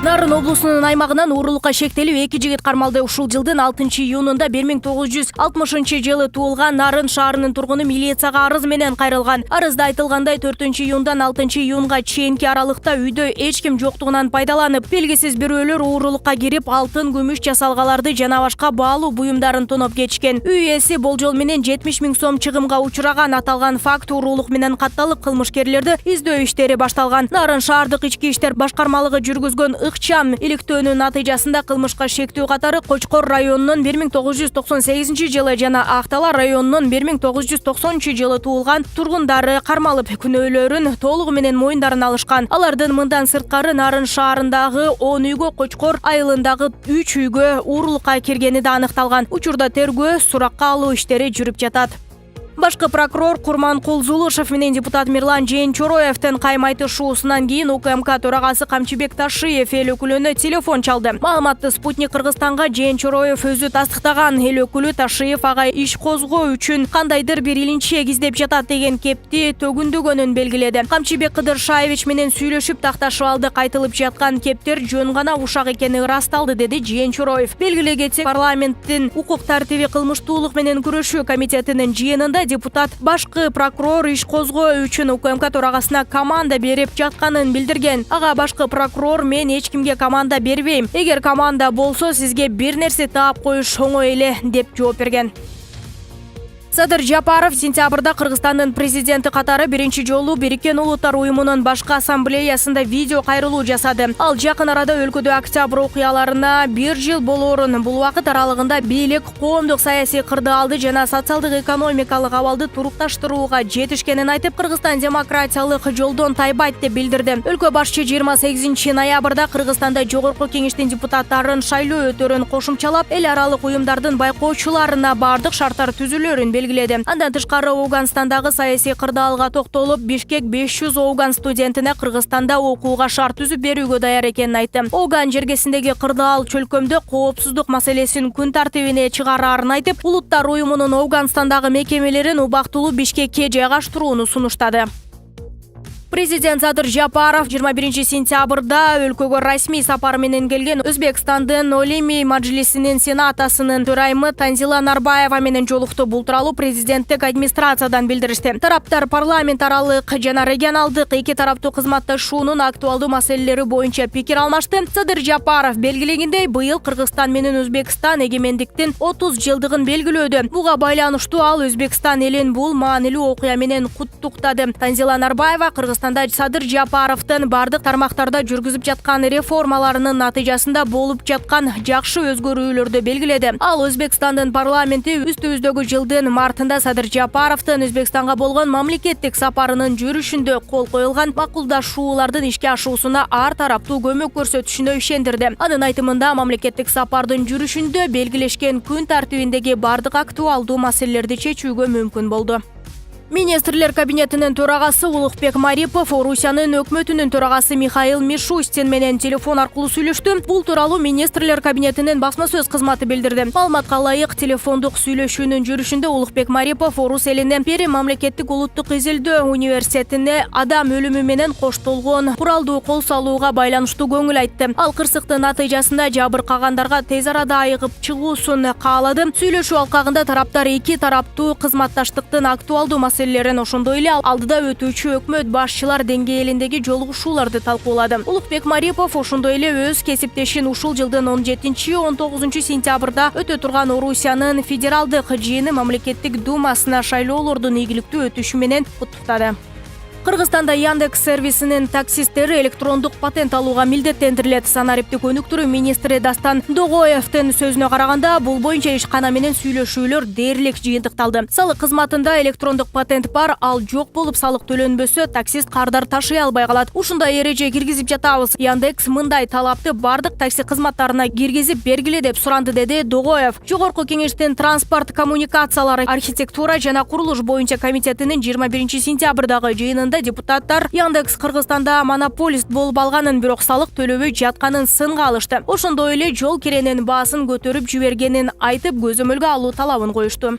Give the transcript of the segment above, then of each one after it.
Нарын облусунун аймагынан уурулукка шектелип 2 жигит кармалды. Ушул жылдын 6-июнунда 1960 туулган Нарын шаарынын тургуну милицияга арыз менен кайрылган. Арызда айтылгандай 4-июндан 6-июнга чейинки аралыкта үйдө эч ким жоктугунан пайдаланып, белгисиз бирөөлөр уурулукка кирип, алтын, күмүш жасалгаларды жана башка баалуу буюмдарын тоноп кетишкен. Үй ээси болжол менен 70 000 сом чыгымга учураган. Аталган факт уурулук менен катталып, кылмышкерлерди издөө иштери башталган. Нарын шаардык ички иштер башкармалыгы жүргүзгөн ыкчам иликтөөнүн натыйжасында кылмышка шектүү катары Кочкор районунун 1998 жана Актала районунун 1990 туулган тургундары кармалып, күнөөлөрүн толугу менен моюндарына алышкан. Алардын мындан сырткары Нарын шаарындагы 10 үйгө, Кочкор айылындагы 3 үйгө уурулукка киргени да аныкталган. Учурда тергөө, суракка алуу иштери жүрүп жатат. Башкы прокурор Курманкул Зулушев менен депутат Мирлан Жээнчороевдин кайым айтышуусунан кийин УКМК төрагасы Камчыбек Ташиев эл өкүлүнө телефон чалды. Маалыматты Спутник Кыргызстанга Жээнчороев өзү тастыктаган. Эл өкүлү Ташиев ага иш козгоо үчүн кандайдыр бир илинчек издеп жатат деген кепти төгүндөгөнүн белгиледи. Камчыбек Кыдыршаевич менен сүйлөшүп такташып алды. Кайтылып жаткан кептер жөн гана ушак экени ырасталды, деди Жээнчороев. Белгилей кетсек, парламенттин укук тартиби, кылмыштуулук менен күрөшүү комитетинин жыйынында депутат башкы прокурор иш козгоо үчүн УКМК төрагасына команда берип жатканын билдирген. Ага башкы прокурор: "Мен эч кимге команда бербейм. Эгер команда болсо, сизге бир нерсе таап коюш оңой эле", деп жооп берген. Садыр Жапаров сентябрда Кыргызстандын президенти катары биринчи жолу Бириккен Улуттар уюмунун башкы ассамблеясында видео кайрылуу жасады. Ал жакын арада өлкөдө октябрь окуяларына 1 жыл болоорун, бул убакыт аралыгында бийлик коомдук саясий кырдаалды жана социалдык экономикалык абалды турукташтырууга жетишкенин айтып, Кыргызстан демократиялык жолдон тайбайт деп билдирди. Өлкө башчы 28 ноябрда Кыргызстанда жогорку кеңештин депутаттарын шайлоо өтөрүн кошумчалап, эл аралык уюмдардын байкоочуларына бардык шарттар түзүлөрүн белгиледи. Андан тышкары Ауганстандагы саясий кырдаалга токтолуп, Бишкек 500 Ауган студентине Кыргызстанда окууга шарт түзүп берүүгө даяр экенин айтты. Ауган жергесиндеги кырдаал чөлкөмдө коопсуздук маселесин күн тартибине чыгарарын айтып, Улуттар уюмунун Ауганстандагы мекемелерин убактылуу Бишкекке жайгаштырууну сунуштады. Президент Садыр Жапаров 21 сентябрда өлкөгө расмий сапар менен келген Өзбекстандын Олимий Маджлисинин сенатасынын төрайымы Танзила Нарбаева менен жолукту. Бул тууралуу президенттик администрациядан билдиришти. Тараптар парламент аралык жана регионалдык эки тараптуу кызматташуунун актуалдуу маселелери боюнча пикир алмашты. Садыр Жапаров белгилегендей, быйыл Кыргызстан менен Өзбекстан эгемендиктин 30 жылдыгын белгилөөдө. Буга байланыштуу ал Өзбекстан элин бул маанилүү окуя менен куттуктады. Танзила Нарбаева Кыргызстанда Садыр Жапаровдун бардык тармактарда жүргүзүп жаткан реформаларынын натыйжасында болуп жаткан жакшы өзгөрүүлөрдү белгиледи. Ал Өзбекстандын парламенти үстүбүздөгү жылдын мартында Садыр Жапаровдун Өзбекстанга болгон мамлекеттик сапарынын жүрүшүндө кол коюлган макулдашуулардын ишке ашуусуна ар тараптуу көмөк көрсөтүшүнө ишендирди. Анын айтымында, мамлекеттик сапардын жүрүшүндө белгилешкен күн тартибиндеги бардык актуалдуу маселелерди чечүүгө мүмкүн болду. Министрлер кабинетинин төрагасы Улукбек Марипов Орусиянын өкмөтүнүн төрагасы Михаил Мишустин менен телефон аркылуу сүйлөштү. Бул тууралуу Министрлер кабинетинин басма сөз кызматы билдирди. Маалыматка ылайык, телефондук сүйлөшүүнүн жүрүшүндө Улукбек Марипов Орус элинин Пери мамлекеттик улуттук изилдөө университетине адам өлүмү менен коштолгон куралдуу кол салууга байланыштуу көңүл айтты. Ал кырсыктын натыйжасында жабыркагандарга тез арада айыгып чыгуусун каалады. Сүйлөшүү алкагында тараптар эки тараптуу кызматташтыктын актуалдуу маселелерин, ошондой эле алдыда өтүүчү өкмөт башчылар деңгээлиндеги жолугушууларды талкуулады. Улукбек Марипов ошондой эле өз кесиптешин ушул жылдын 17-19 сентябрда өтө турган Орусиянын федералдык жыйыны мамлекеттик думасына шайлоолордун ийгиликтүү өтүшү менен куттуктады. Кыргызстанда Яндекс сервисинин таксисттери электрондук патент алууга милдеттендирилет. Санариптик өнүктүрүү министри Дастан Догоевдин сөзүнө караганда, бул боюнча ишкана менен сүйлөшүүлөр дээрлик жыйынтыкталды. Салык кызматында электрондук патент бар, ал жок болуп салык төлөнбөсө, таксист кардар ташый албай калат. Ушундай эреже киргизип жатабыз. Яндекс мындай талапты бардык такси кызматтарына киргизип бергиле деп суранды, деди Догоев. Жогорку кеңештин транспорт, коммуникациялар, архитектура жана курулуш боюнча комитетинин 21 сентябрдагы жыйынында депутаттар Яндекс Кыргызстанда монополист болуп алганын, бирок салык төлөбөй жатканын сынга алышты. Ошондой эле жол киренин баасын көтөрүп жибергенин айтып, көзөмөлгө алуу талабын коюшту.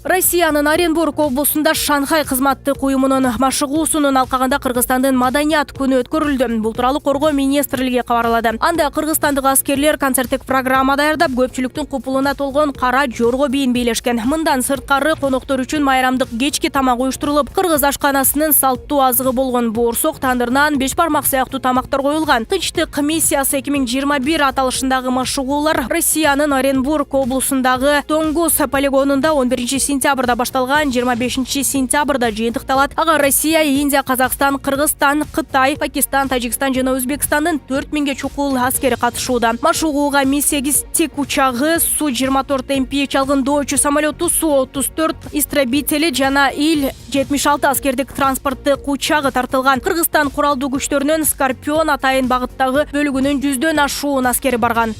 Россиянын Оренбург облусунда Шанхай кызматтык уюмунун машыгуусунун алкагында Кыргызстандын маданият күнү өткөрүлдү. Бул тууралуу Коргоо министрлиги кабарлады. Анда кыргызстандык аскерлер концерттик программа даярдап, көпчүлүктүн купулуна толгон кара жорго бийин бийлешкен. Мындан сырткары коноктор үчүн майрамдык кечки тамак уюштурулуп, кыргыз ашканасынын салттуу азыгы болгон боорсок, тандыр нан, беш бармак сыяктуу тамактар коюлган. Тынчтык миссиясы 2021 аталышындагы машыгуулар Россиянын Оренбург облусундагы Тонгус полигонунда 11-сентябрда башталган, 25-сентябрда жыйынтыкталат. Ага Россия, Индия, Казакстан, Кыргызстан, Кытай, Пакистан, Тажикстан жана Өзбекстандын 4000 чукул аскери катышууда. Машыгууга Ми-8 тик учагы, Су-24 МП чалгындоочу самолету, Су-34 истребители жана Ил-76 аскердик транспорттук учагы тартылган. Кыргызстан куралдуу күчтөрүнүн Скорпион атайын багыттагы бөлүгүнүн 100дөн ашуун аскери барган.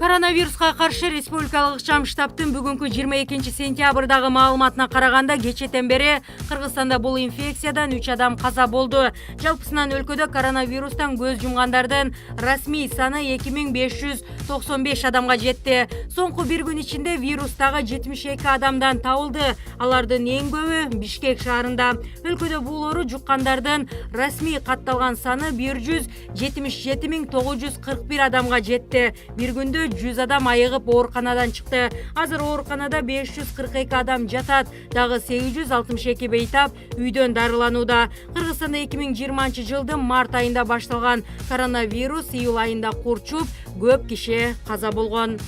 Коронавируска каршы республикалык ыкчам штабтын бүгүнкү 22 сентябрдагы маалыматына караганда, кечетен бери Кыргызстанда бул инфекциядан 3 адам каза болду. Жалпысынан өлкөдө коронавирустан көз жумгандардын расмий саны 2595 адамга жетти. Соңку бир күн ичинде вирустагы 72 адамдан табылды. Алардын эң көбү Бишкек шаарында. Өлкөдө бул оору жуккандардын расмий катталган саны 177.941 адамга жетти. Бир күндө 100 адам айыгып ооруканадан чыкты. Азыр ооруканада 542 адам жатат. Дагы 862 бейтап үйдөн дарыланууда. Кыргызстанда 2020 жылдын март айында башталган коронавирус июль айында курчуп, көп киши каза болгон.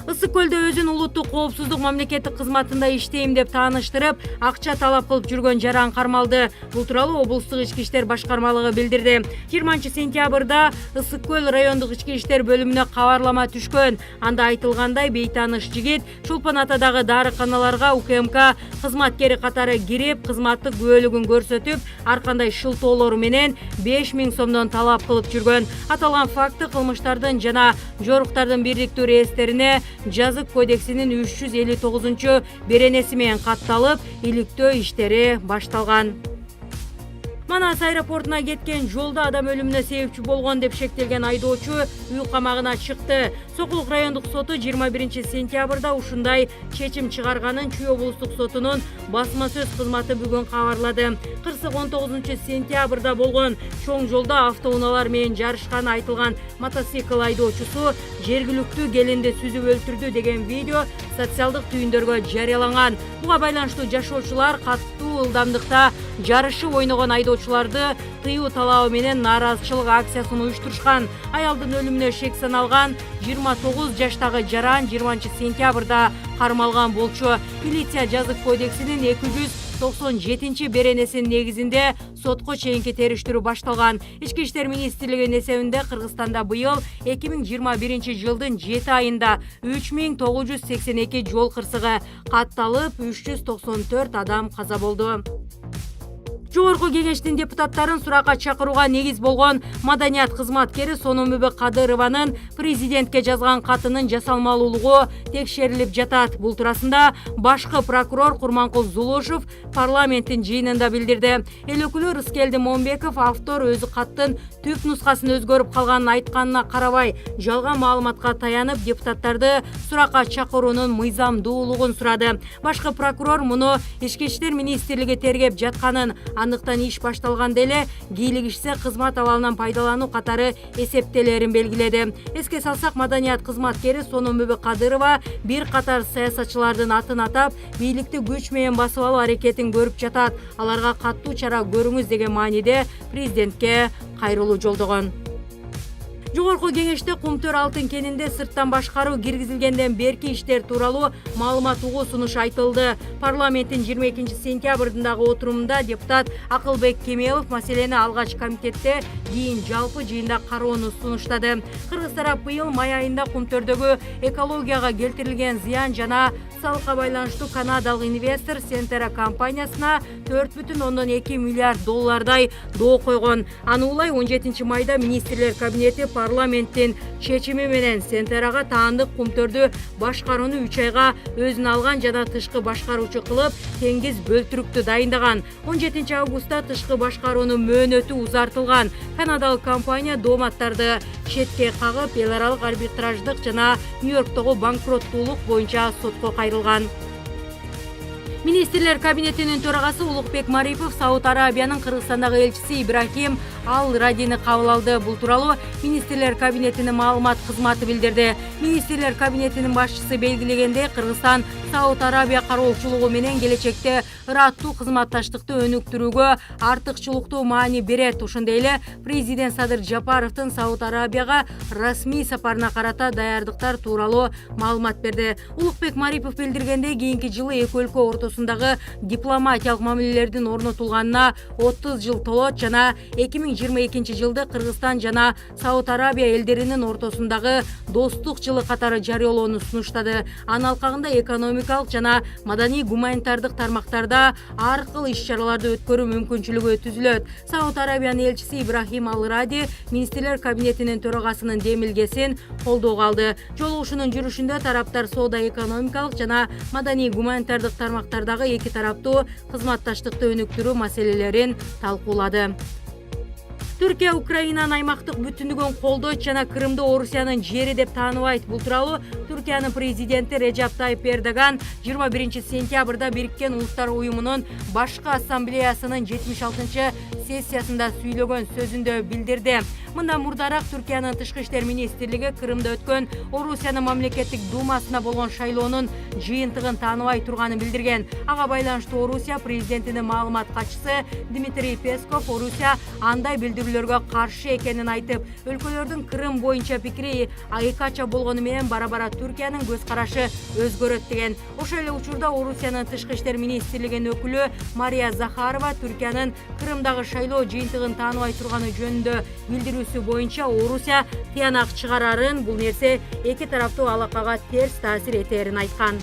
Ысык көлдө өзүн улуттук коопсуздук мамлекеттик кызматында иштейм деп тааныштырып, акча талап кылып жүргөн жаран кармалды. Бул тууралуу облустук ички иштер башкармалыгы билдирди. 20 сентябрда Ысык көл райондук ички иштер бөлүмүнө кабарлама түшкөн. Анда айтылгандай, бейтааныш жигит Чолпон атадагы дарыканаларга УКМК кызматкери катары кирип, кызматтык күбөлүгүн көрсөтүп, ар кандай шылтоолор менен 5000 сомдон талап кылып жүргөн. Аталган факты кылмыштардын жана жоруктардын бириктүү реестерине Жазык кодексинин 359 беренеси менен катталып, иликтөө иштери башталган. Манас аэропортуна кеткен жолда адам өлүмүнө себепчи болгон деп шектелген айдоочу үй камагына чыкты. Сокулук райондук соту 21 сентябрда ушундай чечим чыгарганын Чүй облустук сотунун басма сөз кызматы бүгүн кабарлады. Кырсык 19 сентябрда болгон чоң жолда автоунаалар менен жарышканы айтылган мотоцикл айдоочусу жергиликтүү келинди сүзүп өлтүрдү деген видео социалдык түйүндөргө жарыяланган. Буга байланыштуу жашоочулар каттуу ылдамдыкта жарышып ойногон айдоочуларды тыюу талабы менен нааразычылык акциясын уюштурушкан. Аялдын өлүмүнө шек саналган 29 жаштагы жаран 20 сентябрда кармалган болчу. Милиция Жазык кодексинин 297 беренесинин негизинде сотко чейинки териштирүү башталган. Ички иштер министрлигинин эсебинде Кыргызстанда быйыл 2021 жылдын 7 айында 3982 жол кырсыгы катталып, 394 адам каза болду. Жогорку кеңештин депутаттарын суракка чакырууга негиз болгон маданият кызматкери Сономүбө Кадырованын президентке жазган катынын жасалмалуулугу текшерилип жатат. Бул туурасында башкы прокурор Курманкул Зулушев парламенттин жыйынында билдирди. Эл өкүлү Рыскелди Момбеков автор өзү каттын түп нускасын өзгөрүп калганын айтканына карабай, жалган маалыматка таянып, депутаттарды суракка чакыруунун мыйзамдуулугун сурады. Башкы прокурор муну Ички иштер министрлиги тергеп жатканын, андыктан иш башталганда эле кийлигишсе кызмат абалынан пайдалануу катары эсептелерин белгиледи. Эске салсак, маданият кызматкери Сономүбө Кадырова бир катар саясатчылардын атын атап, бийликти күч менен басып алуу аракетин көрүп жатат. Аларга каттуу чара көрүңүз деген мааниде президентке кайрылуу жолдогон. Жогорку кеңеште Кумтөр алтын кенинде сырттан башкаруу киргизилгенден берки иштер тууралуу маалымат угуу сунуш айтылды. Парламенттин 22 сентябрдагы отурумунда депутат Акылбек Кемелов маселени алгач комитетте, кийин жалпы жыйында кароону сунуштады. Кыргыз тарап быйыл май айында Кумтөрдөгү экологияга келтирилген зыян жана салыкка байланыштуу канадалык инвестор Сентера компаниясына $4,2 миллиард доо койгон. Аны улай 17 майда министрлер кабинети парламенттин чечими менен Сентерага таандык кумтөрдү башкарууну 3 айга өзүнө алган жана тышкы башкаруучу кылып теңиз бөлтүрүктү дайындаган. 17 августта тышкы башкаруунун мөөнөтү узартылган. Канадалык компания дооматтарды четке кагып, эл аралык арбитраждык жана Нью-Йорктогу банкроттуулук боюнча сотко кайрылган. Министрлер кабинетинин төрагасы Улукбек Марипов Сауд Арабиянын Кыргызстандагы элчиси Ибрахим Ал-Радини кабыл алды. Бул тууралуу Министрлер кабинетинин маалымат кызматы билдирди. Министрлер кабинетинин башчысы белгилегендей, Кыргызстан Сауд Арабия кароочулугу менен келечекте ыраттуу кызматташтыкты өнүктүрүүгө артыкчылыктуу маани берет. Ошондой эле президент Садыр Жапаровдун Сауд Арабияга расмий сапарына карата даярдыктар тууралуу маалымат берди. Улукбек Марипов билдиргендей, кийинки жылы эки өлкө ортосундагы дипломатиялык мамилелердин орнотулганына 30 жыл толот жана 2022 жылды Кыргызстан жана Сауд Арабия элдеринин ортосундагы достук жылы катары жарыялоону сунуштады. Анын алкагында экономикалык жана маданий гуманитардык тармактарда ар кыл иш-чараларды өткөрүү мүмкүнчүлүгү түзүлөт. Сауд Арабиянын элчиси Ибрахим Ал-Ради Министрлер кабинетинин төрагасынын демилгесин колдоого алды. Жолугушуунун жүрүшүндө тараптар соода-экономикалык жана маданий гуманитардык тармактардагы эки тараптуу кызматташтыкты өнүктүрүү маселелерин талкуулады. Түркия Украинанын аймактык бүтүндүгүн колдойт жана Крымды Орусиянын жери деп тааныбайт. Бул тууралуу Түркиянын президенти Режеп Тайип Эрдоган 21 сентябрда Бириккен Улуттар уюмунун башкы ассамблеясынын 76 сессиясында сүйлөгөн сөзүндө билдирди. Мындан мурдараак Түркиянын тышкы иштер министрлиги Крымда өткөн Орусиянын мамлекеттик думасына болгон шайлоонун жыйынтыгын тааныбай турганын билдирген. Ага байланыштуу Орусия президентинин маалымат катчысы Дмитрий Песков Орусия андай билдирүүлөргө каршы экенин айтып, өлкөлөрдүн Крым боюнча пикири айкача болгону менен бара-бара Түркиянын көз карашы өзгөрөт деген. Ошол эле учурда Орусиянын тышкы иштер министрлигинин өкүлү Мария Захарова Түркиянын Крымдагы шайлоо жыйынтыгын тааныбай турганы жөнүндө билдирүүсү боюнча Орусия тыянак чыгарарын, бул нерсе эки тараптуу алакага терс таасир этерин айткан.